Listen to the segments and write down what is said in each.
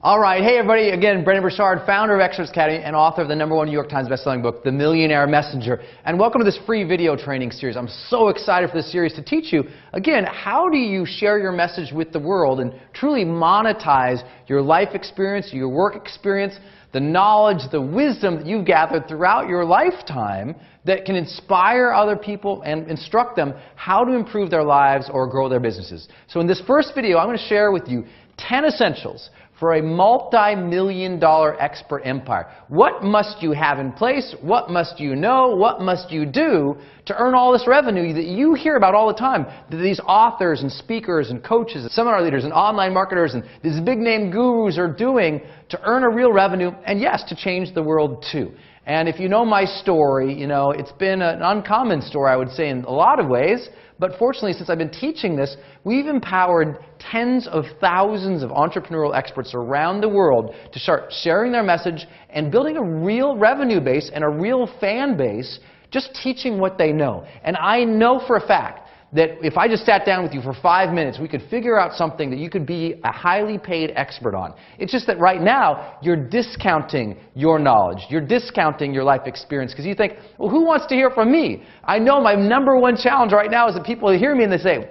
All right, hey everybody, again, Brendon Burchard, founder of Experts Academy and author of the #1 New York Times bestselling book, The Millionaire Messenger. And welcome to this free video training series. I'm so excited for this series to teach you, again, how do you share your message with the world and truly monetize your life experience, your work experience, the knowledge, the wisdom that you've gathered throughout your lifetime that can inspire other people and instruct them how to improve their lives or grow their businesses. So in this first video, I'm going to share with you 10 essentials for a multi-million-dollar expert empire. What must you have in place? What must you know? What must you do to earn all this revenue that you hear about all the time? That these authors and speakers and coaches and seminar leaders and online marketers and these big-name gurus are doing to earn a real revenue and, yes, to change the world too. And if you know my story, you know, it's been an uncommon story, I would say, in a lot of ways. But fortunately, since I've been teaching this, we've empowered tens of thousands of entrepreneurial experts around the world to start sharing their message and building a real revenue base and a real fan base just teaching what they know. And I know for a fact that if I just sat down with you for 5 minutes, we could figure out something that you could be a highly paid expert on. It's just that right now, you're discounting your knowledge. You're discounting your life experience because you think, well, who wants to hear from me? I know my #1 challenge right now is that people hear me and they say,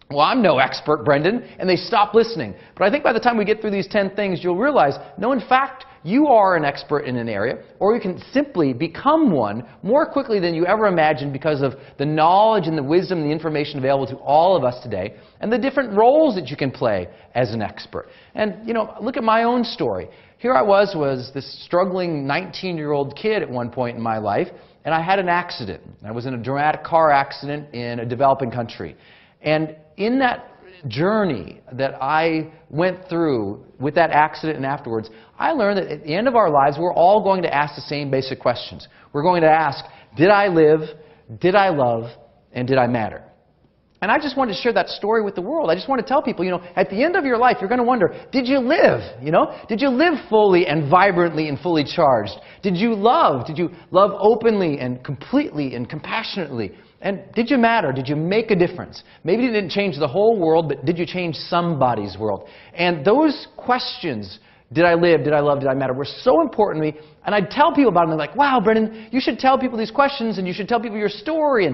well, I'm no expert, Brendon, and they stop listening. But I think by the time we get through these 10 things, you'll realize, no, in fact, you are an expert in an area, or you can simply become one more quickly than you ever imagined because of the knowledge and the wisdom and the information available to all of us today, and the different roles that you can play as an expert. And, you know, look at my own story. Here I was this struggling 19-year-old kid at one point in my life, and I had an accident. I was in a dramatic car accident in a developing country. And in that journey that I went through with that accident and afterwards, I learned that at the end of our lives, we're all going to ask the same basic questions. We're going to ask, did I live, did I love, and did I matter? And I just wanted to share that story with the world. I just want to tell people, you know, at the end of your life, you're going to wonder, did you live? You know, did you live fully and vibrantly and fully charged? Did you love? Did you love openly and completely and compassionately? And did you matter? Did you make a difference? Maybe you didn't change the whole world, but did you change somebody's world? And those questions, did I live, did I love, did I matter, were so important to me. And I'd tell people about them. They're like, wow, Brendon, you should tell people these questions and you should tell people your story.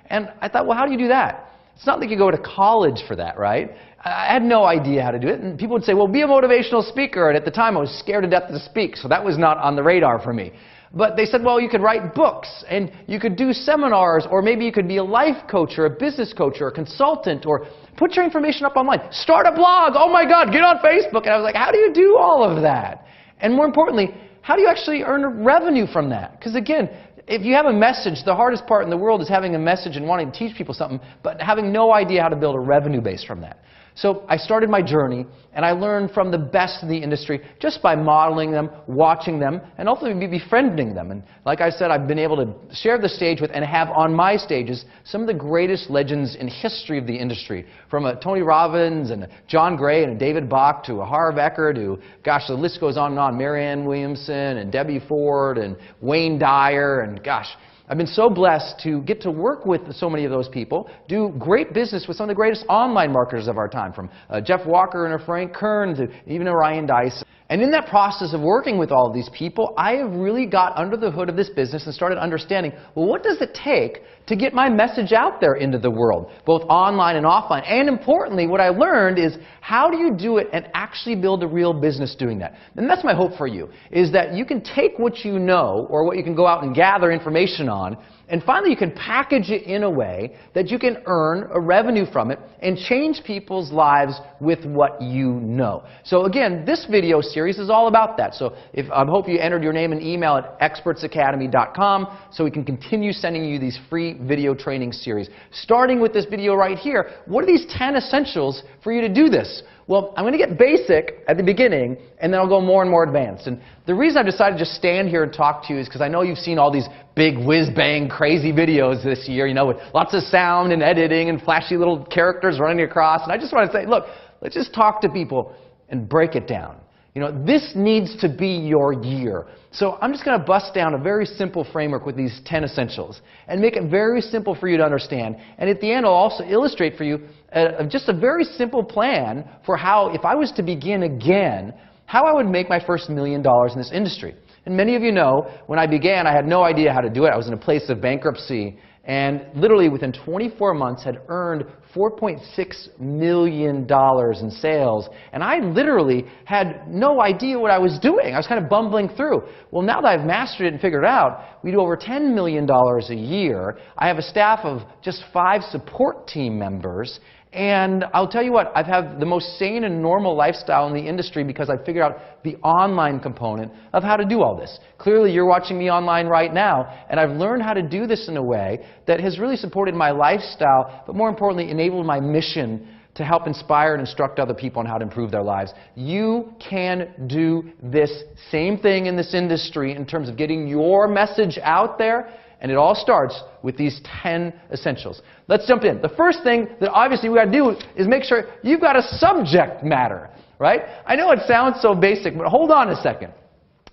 And I thought, well, how do you do that? It's not like you go to college for that, right? I had no idea how to do it. And people would say, well, be a motivational speaker. And at the time, I was scared to death to speak, so that was not on the radar for me. But they said, well, you could write books, and you could do seminars, or maybe you could be a life coach, or a business coach, or a consultant, or put your information up online. Start a blog! Oh my God, get on Facebook! And I was like, how do you do all of that? And more importantly, how do you actually earn revenue from that? Because again, if you have a message, the hardest part in the world is having a message and wanting to teach people something, but having no idea how to build a revenue base from that. So I started my journey, and I learned from the best in the industry just by modeling them, watching them, and ultimately befriending them. And like I said, I've been able to share the stage with and have on my stages some of the greatest legends in history of the industry. From a Tony Robbins and a John Gray and a David Bach to a Harv Eker to, gosh, the list goes on and on, Marianne Williamson and Debbie Ford and Wayne Dyer and, gosh, I've been so blessed to get to work with so many of those people, do great business with some of the greatest online marketers of our time, from Jeff Walker and Frank Kern to even Ryan Deiss. And in that process of working with all of these people, I have really got under the hood of this business and started understanding, well, what does it take to get my message out there into the world, both online and offline? And importantly, what I learned is, how do you do it and actually build a real business doing that? And that's my hope for you, is that you can take what you know, or what you can go out and gather information on, and finally you can package it in a way that you can earn a revenue from it and change people's lives with what you know. So again, this video series is all about that. So I hope you entered your name and email at expertsacademy.com so we can continue sending you these free video training series. Starting with this video right here, what are these 10 essentials for you to do this? Well, I'm going to get basic at the beginning, and then I'll go more and more advanced. And the reason I've decided to just stand here and talk to you is because I know you've seen all these big whiz-bang crazy videos this year, you know, with lots of sound and editing and flashy little characters running across. And I just want to say, look, let's just talk to people and break it down. You know, this needs to be your year. So I'm just going to bust down a very simple framework with these 10 essentials and make it very simple for you to understand. And at the end, I'll also illustrate for you just a very simple plan for how, if I was to begin again, how I would make my first $1 million in this industry. And many of you know, when I began, I had no idea how to do it. I was in a place of bankruptcy, and literally within 24 months had earned $4.6 million in sales. And I literally had no idea what I was doing. I was kind of bumbling through. Well, now that I've mastered it and figured it out, we do over $10 million a year. I have a staff of just 5 support team members. And I'll tell you what, I've had the most sane and normal lifestyle in the industry because I've figured out the online component of how to do all this. Clearly, you're watching me online right now, and I've learned how to do this in a way that has really supported my lifestyle, but more importantly, enabled my mission to help inspire and instruct other people on how to improve their lives. You can do this same thing in this industry in terms of getting your message out there. And it all starts with these 10 essentials. Let's jump in. The first thing that obviously we got to do is make sure you've got a subject matter, right? I know it sounds so basic, but hold on a second.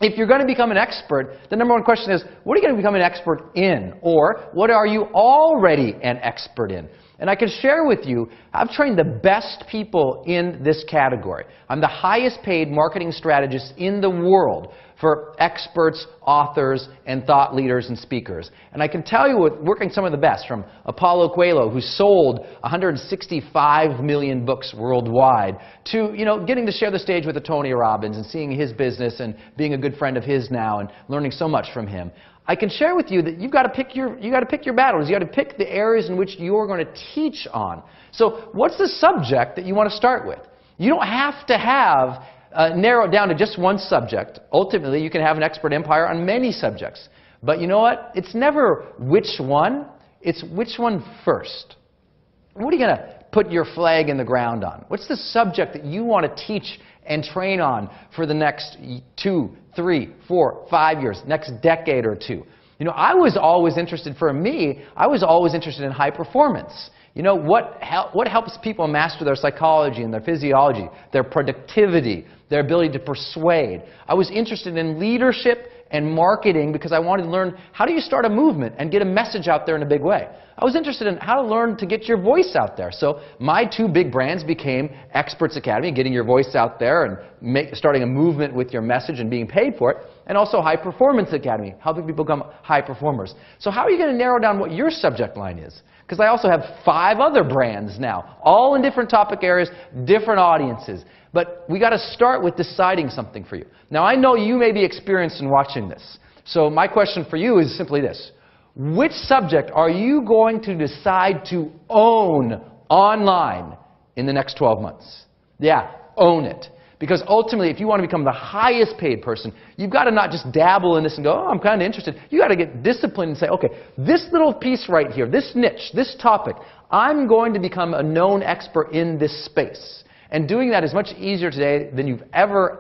If you're going to become an expert, the number one question is, what are you going to become an expert in? Or, what are you already an expert in? And I can share with you, I've trained the best people in this category. I'm the highest paid marketing strategist in the world for experts, authors, and thought leaders and speakers. And I can tell you, with working some of the best, from Paulo Coelho, who sold 165 million books worldwide, to getting to share the stage with Tony Robbins and seeing his business and being a good friend of his now and learning so much from him. I can share with you that you've got to pick your battles. You've got to pick the areas in which you're going to teach on. So what's the subject that you want to start with? You don't have to have narrow it down to just one subject. Ultimately, you can have an expert empire on many subjects. But you know what? It's never which one. It's which one first. What are you going to put your flag in the ground on? What's the subject that you want to teach and train on for the next 2, 3, 4, 5 years, next decade or two? I was always interested, I was always interested in high performance. What helps people master their psychology and their physiology, their productivity, their ability to persuade. I was interested in leadership and marketing because I wanted to learn how do you start a movement and get a message out there in a big way. I was interested in how to learn to get your voice out there. So my 2 big brands became Experts Academy, getting your voice out there and starting a movement with your message and being paid for it, and also High Performance Academy, helping people become high performers. So how are you going to narrow down what your subject line is? Because I also have 5 other brands now, all in different topic areas, different audiences. But we got to start with deciding something for you. Now, I know you may be experienced in watching this. So my question for you is simply this. Which subject are you going to decide to own online in the next 12 months? Yeah, own it. Because ultimately, if you want to become the highest paid person, you've got to not just dabble in this and go, oh, I'm kind of interested. You've got to get disciplined and say, okay, this little piece right here, this niche, this topic, I'm going to become a known expert in this space. And doing that is much easier today than you've ever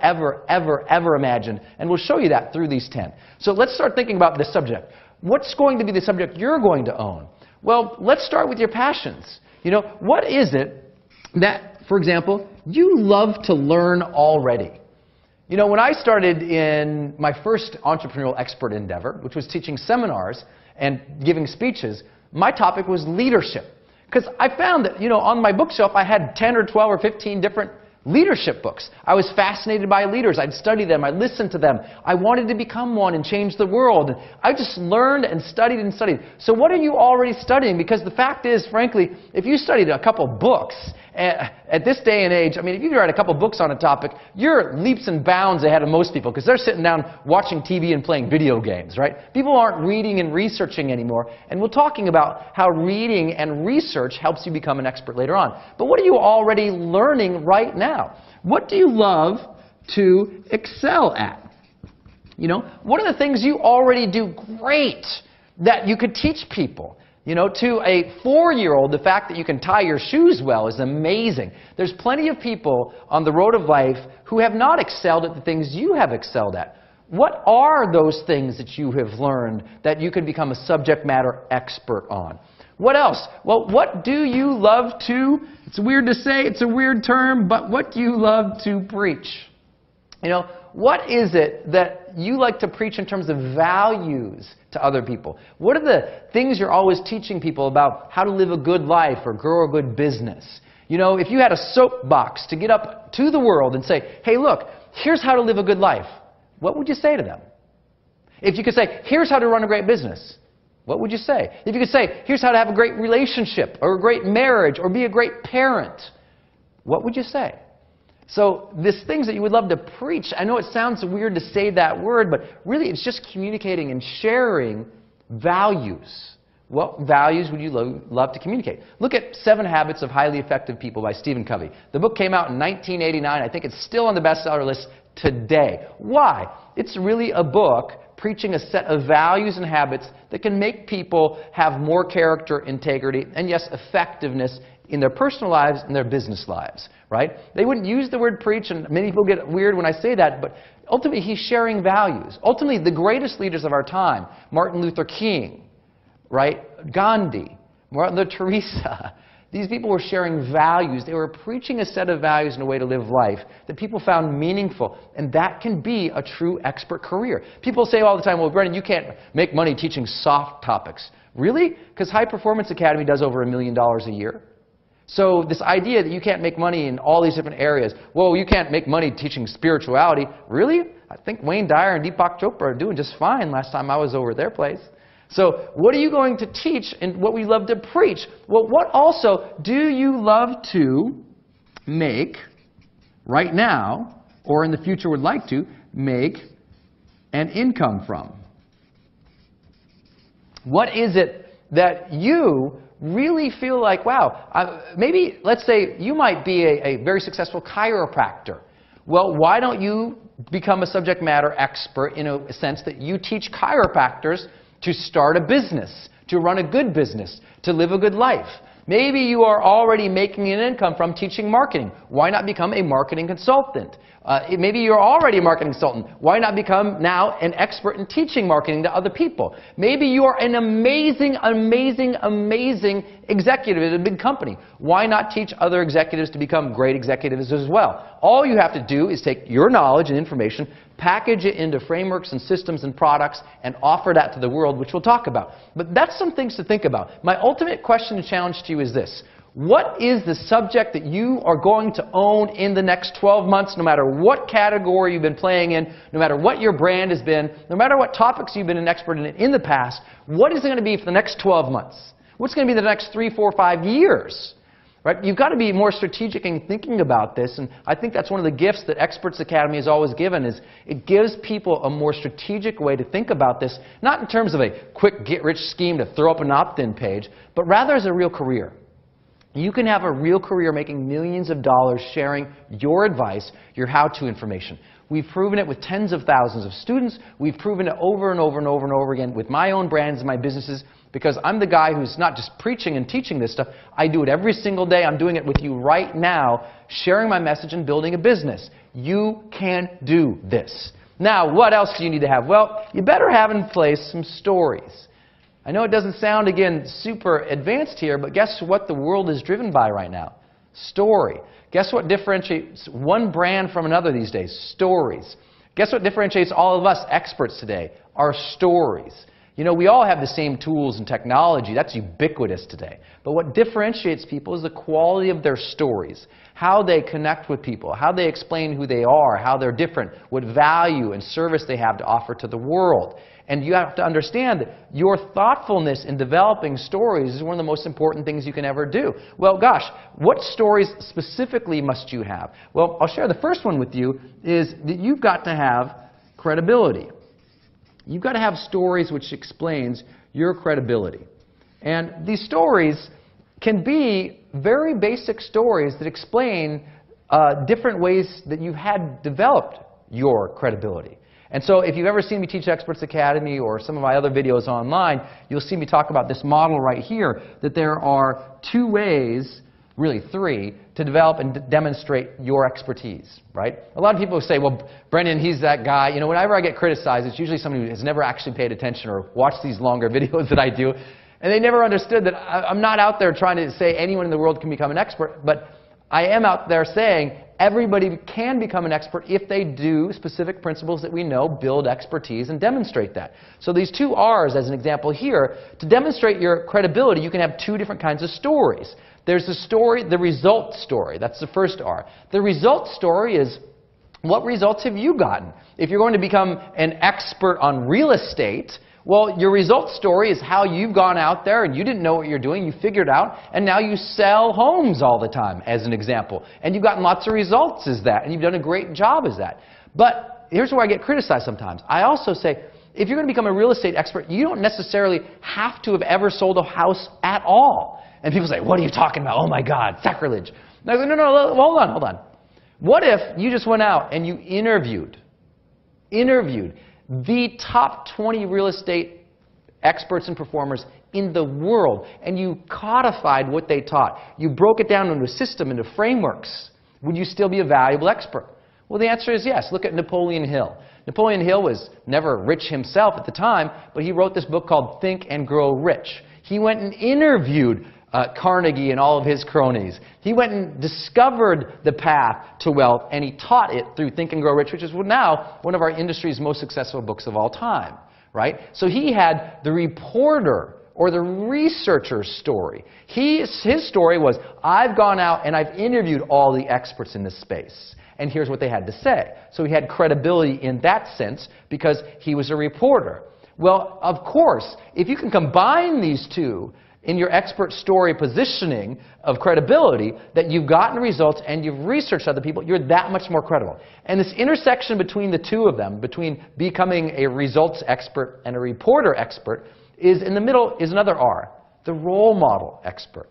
imagined. And we'll show you that through these 10. So let's start thinking about this subject. What's going to be the subject you're going to own? Well, let's start with your passions. What is it that, for example, you love to learn already? When I started in my first entrepreneurial expert endeavor, which was teaching seminars and giving speeches, my topic was leadership. Because I found that, on my bookshelf, I had 10 or 12 or 15 different leadership books. I was fascinated by leaders. I'd study them. I'd listen to them. I wanted to become one and change the world. I just learned and studied and studied. So what are you already studying? Because the fact is, frankly, if you studied a couple books at this day and age, if you read a couple books on a topic, you're leaps and bounds ahead of most people because they're sitting down watching TV and playing video games, right? People aren't reading and researching anymore. And we're talking about how reading and research helps you become an expert later on. But what are you already learning right now? What do you love to excel at? What are the things you already do great that you could teach people? To a 4-year-old, the fact that you can tie your shoes well is amazing. There's plenty of people on the road of life who have not excelled at the things you have excelled at. What are those things that you have learned that you can become a subject matter expert on? What else? Well, what do you love to, it's weird to say, it's a weird term, but what do you love to preach? What is it that you like to preach in terms of values to other people? What are the things you're always teaching people about how to live a good life or grow a good business? You know, if you had a soapbox to get up to the world and say, hey, look, here's how to live a good life, what would you say to them? If you could say, here's how to run a great business, what would you say? If you could say, here's how to have a great relationship or a great marriage or be a great parent, what would you say? So these things that you would love to preach, I know it sounds weird to say that word, but really it's just communicating and sharing values. What values would you love to communicate? Look at 7 Habits of Highly Effective People by Stephen Covey. The book came out in 1989. I think it's still on the bestseller list today. Why? It's really a book preaching a set of values and habits that can make people have more character, integrity, and yes, effectiveness in their personal lives and their business lives, right? They wouldn't use the word preach, and many people get weird when I say that, but ultimately he's sharing values. Ultimately, the greatest leaders of our time, Martin Luther King, right? Gandhi, Mother Teresa, these people were sharing values. They were preaching a set of values and a way to live life that people found meaningful, and that can be a true expert career. People say all the time, well, Brendon, you can't make money teaching soft topics. Really? Because High Performance Academy does over $1 million a year. So this idea that you can't make money in all these different areas, well, you can't make money teaching spirituality. Really? I think Wayne Dyer and Deepak Chopra are doing just fine last time I was over at their place. So what are you going to teach and what we love to preach? Well, what also do you love to make right now or in the future would like to make an income from? What is it that you really feel like, wow, maybe let's say you might be a very successful chiropractor. Well, why don't you become a subject matter expert in a sense that you teach chiropractors to start a business, to run a good business, to live a good life? Maybe you are already making an income from teaching marketing. Why not become a marketing consultant? Maybe you're already a marketing consultant. Why not become now an expert in teaching marketing to other people? Maybe you are an amazing, amazing, amazing executive at a big company. Why not teach other executives to become great executives as well? All you have to do is take your knowledge and information, package it into frameworks and systems and products, and offer that to the world, which we'll talk about. But that's some things to think about. My ultimate question and challenge to you is this. What is the subject that you are going to own in the next 12 months, no matter what category you've been playing in, no matter what your brand has been, no matter what topics you've been an expert in the past? What is it going to be for the next 12 months? What's going to be the next 3, 4, 5 years? Right? You've got to be more strategic in thinking about this, and I think that's one of the gifts that Experts Academy has always given, is it gives people a more strategic way to think about this, not in terms of a quick get-rich scheme to throw up an opt-in page, but rather as a real career. You can have a real career making millions of dollars sharing your advice, your how-to information. We've proven it with tens of thousands of students. We've proven it over and over and over and over again with my own brands and my businesses, because I'm the guy who's not just preaching and teaching this stuff. I do it every single day. I'm doing it with you right now, sharing my message and building a business. You can do this. Now, what else do you need to have? Well, you better have in place some stories. I know it doesn't sound, again, super advanced here, but guess what the world is driven by right now? Story. Guess what differentiates one brand from another these days? Stories. Guess what differentiates all of us experts today? Our stories. You know, we all have the same tools and technology. That's ubiquitous today. But what differentiates people is the quality of their stories, how they connect with people, how they explain who they are, how they're different, what value and service they have to offer to the world. And you have to understand that your thoughtfulness in developing stories is one of the most important things you can ever do. Well, gosh, what stories specifically must you have? Well, I'll share the first one with you, is that you've got to have credibility. You've got to have stories which explains your credibility. And these stories can be very basic stories that explain different ways that you've had developed your credibility. And so if you've ever seen me teach Experts Academy or some of my other videos online, you'll see me talk about this model right here, that there are 2 ways, really 3, to develop and demonstrate your expertise, right? A lot of people say, well, Brendon, he's that guy. You know, whenever I get criticized, it's usually somebody who has never actually paid attention or watched these longer videos that I do, and they never understood that I'm not out there trying to say anyone in the world can become an expert, but I am out there saying everybody can become an expert if they do specific principles that we know build expertise and demonstrate that. So these 2 R's, as an example here, to demonstrate your credibility, you can have 2 different kinds of stories. There's the story, the result story. That's the first R. The result story is, what results have you gotten? If you're going to become an expert on real estate, well, your result story is how you've gone out there and you didn't know what you're doing, you figured out, and now you sell homes all the time, as an example. And you've gotten lots of results as that, and you've done a great job as that. But here's where I get criticized sometimes. I also say, if you're going to become a real estate expert, you don't necessarily have to have ever sold a house at all. And people say, what are you talking about? Oh my God, sacrilege. And I go, no, hold on. What if you just went out and you interviewed the top 20 real estate experts and performers in the world, and you codified what they taught? You broke it down into a system, into frameworks. Would you still be a valuable expert? Well, the answer is yes. Look at Napoleon Hill. Napoleon Hill was never rich himself at the time, but he wrote this book called Think and Grow Rich. He went and interviewed Carnegie and all of his cronies. He went and discovered the path to wealth, and he taught it through Think and Grow Rich, which is now one of our industry's most successful books of all time, right? So he had the reporter or the researcher's story. His story was, I've gone out and I've interviewed all the experts in this space, and here's what they had to say. So he had credibility in that sense because he was a reporter. Well, of course, if you can combine these two in your expert story positioning of credibility, that you've gotten results and you've researched other people, you're that much more credible. And this intersection between the two of them, between becoming a results expert and a reporter expert, is in the middle is another R, the role model expert.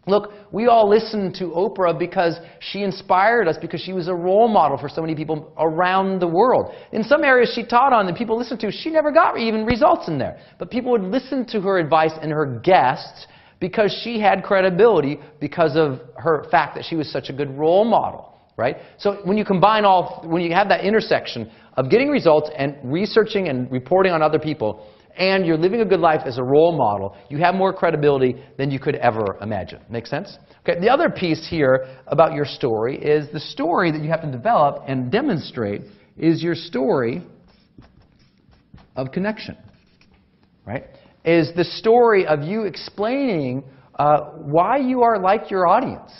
Look, we all listen to Oprah because she inspired us, because she was a role model for so many people around the world. In some areas she taught on that people listened to, she never got even results in there. But people would listen to her advice and her guests because she had credibility because of her fact that she was such a good role model, right? So when you combine when you have that intersection of getting results and researching and reporting on other people, and you're living a good life as a role model, you have more credibility than you could ever imagine. Make sense? Okay, the other piece here about your story is the story that you have to develop and demonstrate is your story of connection, right? Is the story of you explaining why you are like your audience.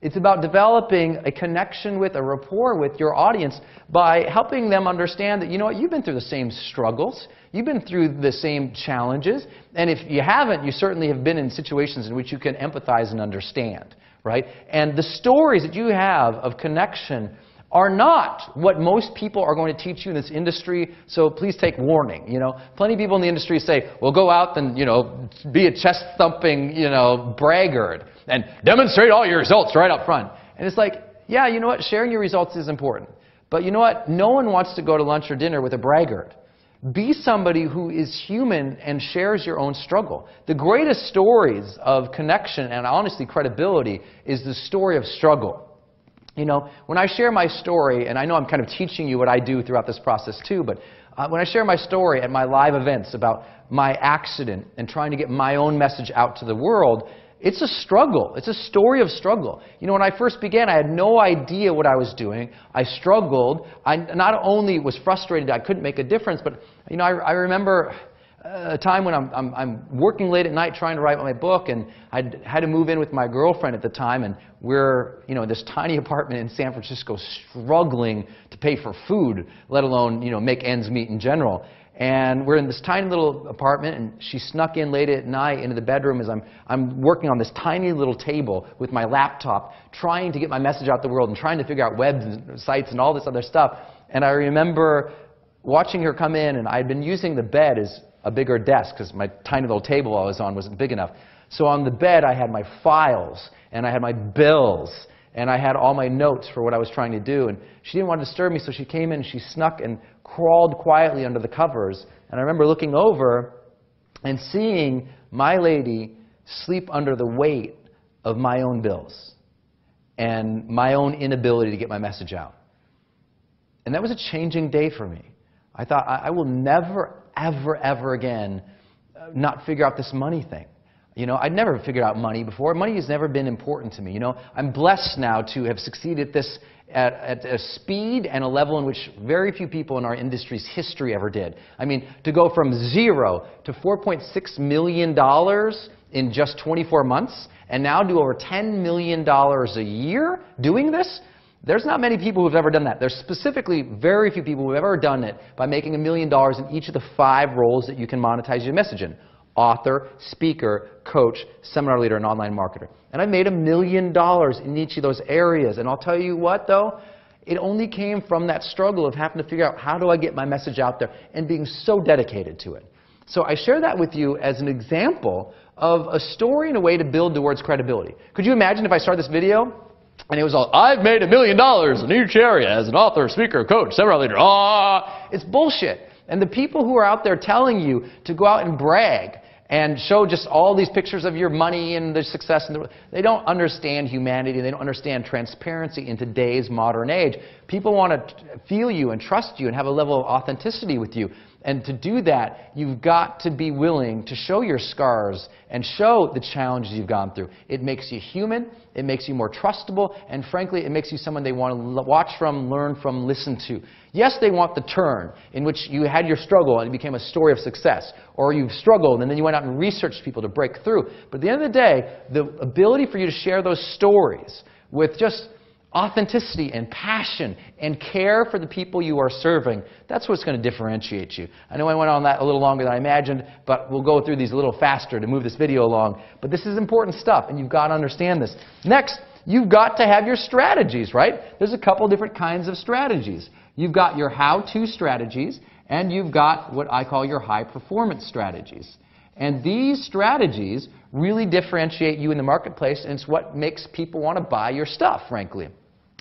It's about developing a connection with, a rapport with your audience by helping them understand that, you know what, you've been through the same struggles, you've been through the same challenges, and if you haven't, you certainly have been in situations in which you can empathize and understand, right? And the stories that you have of connection are not what most people are going to teach you in this industry, so please take warning. You know, plenty of people in the industry say, well, go out and, you know, be a chest-thumping, you know, braggart and demonstrate all your results right up front. And it's like, yeah, you know what, sharing your results is important. But you know what, no one wants to go to lunch or dinner with a braggart. Be somebody who is human and shares your own struggle. The greatest stories of connection and honestly credibility is the story of struggle. You know, when I share my story, and I know I'm kind of teaching you what I do throughout this process too, but when I share my story at my live events about my accident and trying to get my own message out to the world, it's a struggle. It's a story of struggle. You know, when I first began, I had no idea what I was doing. I struggled. I not only was frustrated I couldn't make a difference, but you know, I remember a time when I'm working late at night trying to write my book, and I had to move in with my girlfriend at the time, and we're, you know, in this tiny apartment in San Francisco struggling to pay for food, let alone, you know, make ends meet in general. And we're in this tiny little apartment, and she snuck in late at night into the bedroom as I'm working on this tiny little table with my laptop, trying to get my message out to the world and trying to figure out webs and sites and all this other stuff. And I remember watching her come in, and I had been using the bed as a bigger desk because my tiny little table I was on wasn't big enough. So on the bed I had my files, and I had my bills, and I had all my notes for what I was trying to do. And she didn't want to disturb me, so she came in and she snuck and crawled quietly under the covers. And I remember looking over and seeing my lady sleep under the weight of my own bills and my own inability to get my message out. And that was a changing day for me. I thought, I will never, ever, ever again not figure out this money thing. You know, I'd never figured out money before. Money has never been important to me. You know, I'm blessed now to have succeeded at this at a speed and a level in which very few people in our industry's history ever did. I mean, to go from 0 to $4.6 million in just 24 months and now do over $10 million a year doing this, there's not many people who've ever done that. There's specifically very few people who've ever done it by making $1 million in each of the 5 roles that you can monetize your message in: author, speaker, coach, seminar leader, and online marketer. And I made $1 million in each of those areas. And I'll tell you what, though, it only came from that struggle of having to figure out, how do I get my message out there, and being so dedicated to it. So I share that with you as an example of a story and a way to build towards credibility. Could you imagine if I started this video and it was all, I've made $1 million in each area as an author, speaker, coach, seminar leader. It's bullshit. And the people who are out there telling you to go out and brag and show just all these pictures of your money and the success, they don't understand humanity. They don't understand transparency in today's modern age. People want to feel you and trust you and have a level of authenticity with you. And to do that, you've got to be willing to show your scars and show the challenges you've gone through. It makes you human, it makes you more trustable, and frankly, it makes you someone they want to watch from, learn from, listen to. Yes, they want the turn in which you had your struggle and it became a story of success, or you've struggled and then you went out and researched people to break through. But at the end of the day, the ability for you to share those stories with just authenticity and passion and care for the people you are serving, that's what's going to differentiate you. I know I went on that a little longer than I imagined, but we'll go through these a little faster to move this video along. But this is important stuff, and you've got to understand this. Next, you've got to have your strategies, right? There's a couple different kinds of strategies. You've got your how-to strategies, and you've got what I call your high-performance strategies. And these strategies really differentiate you in the marketplace, and it's what makes people want to buy your stuff, frankly.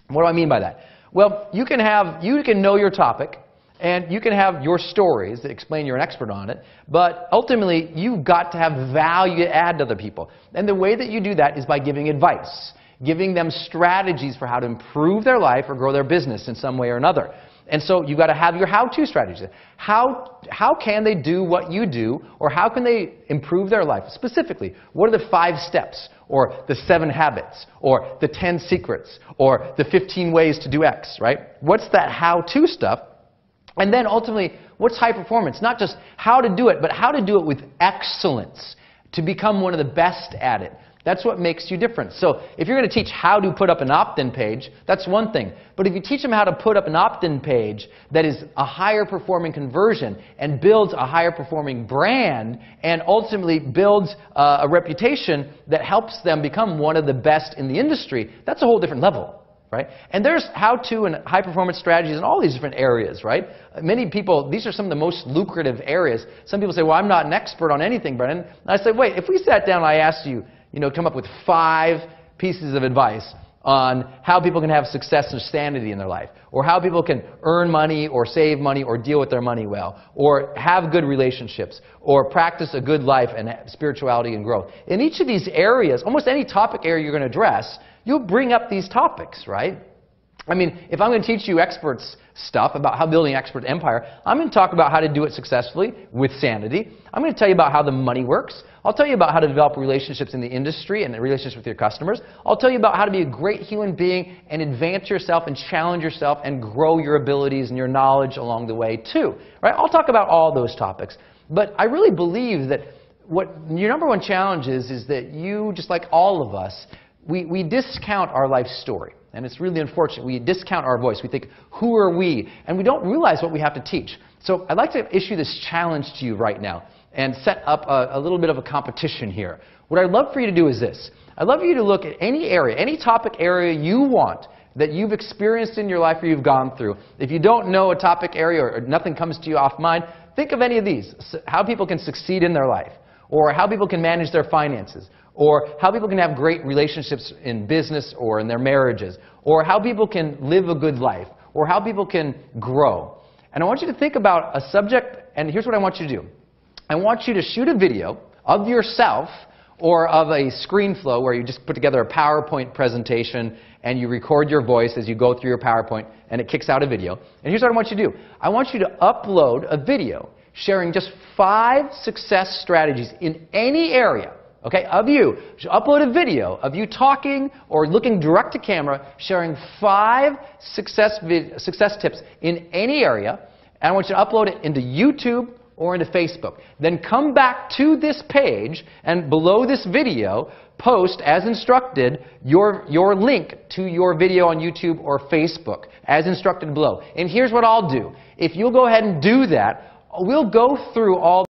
What do I mean by that? Well, you can know your topic, and you can have your stories that explain you're an expert on it, but ultimately, you've got to have value to add to other people. And the way that you do that is by giving advice, giving them strategies for how to improve their life or grow their business in some way or another. And so you've got to have your how-to strategies. How can they do what you do, or how can they improve their life? Specifically, what are the 5 steps, or the 7 habits, or the 10 secrets, or the 15 ways to do X, right? What's that how-to stuff? And then ultimately, what's high performance? Not just how to do it, but how to do it with excellence, to become one of the best at it. That's what makes you different. So if you're going to teach how to put up an opt-in page, that's one thing. But if you teach them how to put up an opt-in page that is a higher performing conversion and builds a higher performing brand and ultimately builds a reputation that helps them become one of the best in the industry, that's a whole different level. Right? And there's how-to and high-performance strategies in all these different areas, right? Many people, these are some of the most lucrative areas. Some people say, well, I'm not an expert on anything, Brendon. And I say, wait, if we sat down and I asked you, come up with 5 pieces of advice on how people can have success and sanity in their life, or how people can earn money or save money or deal with their money well, or have good relationships, or practice a good life and spirituality and growth. In each of these areas, almost any topic area you're going to address, you'll bring up these topics, right? I mean, if I'm going to teach you experts stuff about how building an expert empire, I'm going to talk about how to do it successfully with sanity. I'm going to tell you about how the money works. I'll tell you about how to develop relationships in the industry and relationships with your customers. I'll tell you about how to be a great human being and advance yourself and challenge yourself and grow your abilities and your knowledge along the way too. Right? I'll talk about all those topics. But I really believe that what your number one challenge is that you, just like all of us, we discount our life story. And it's really unfortunate. We discount our voice. We think, who are we? And we don't realize what we have to teach. So I'd like to issue this challenge to you right now and set up a little bit of a competition here. What I'd love for you to do is this. I'd love for you to look at any area, any topic area you want that you've experienced in your life or you've gone through. If you don't know a topic area or nothing comes to you off mind, think of any of these. How people can succeed in their life, or how people can manage their finances, or how people can have great relationships in business or in their marriages, or how people can live a good life, or how people can grow. And I want you to think about a subject, and here's what I want you to do. I want you to shoot a video of yourself or of a screen flow where you just put together a PowerPoint presentation and you record your voice as you go through your PowerPoint and it kicks out a video. And here's what I want you to do. I want you to upload a video sharing just 5 success strategies in any area, okay, of you. Upload a video of you talking or looking direct to camera, sharing 5 success tips in any area. And I want you to upload it into YouTube or into Facebook. Then come back to this page and below this video, post as instructed your link to your video on YouTube or Facebook as instructed below. And here's what I'll do. If you'll go ahead and do that, we'll go through all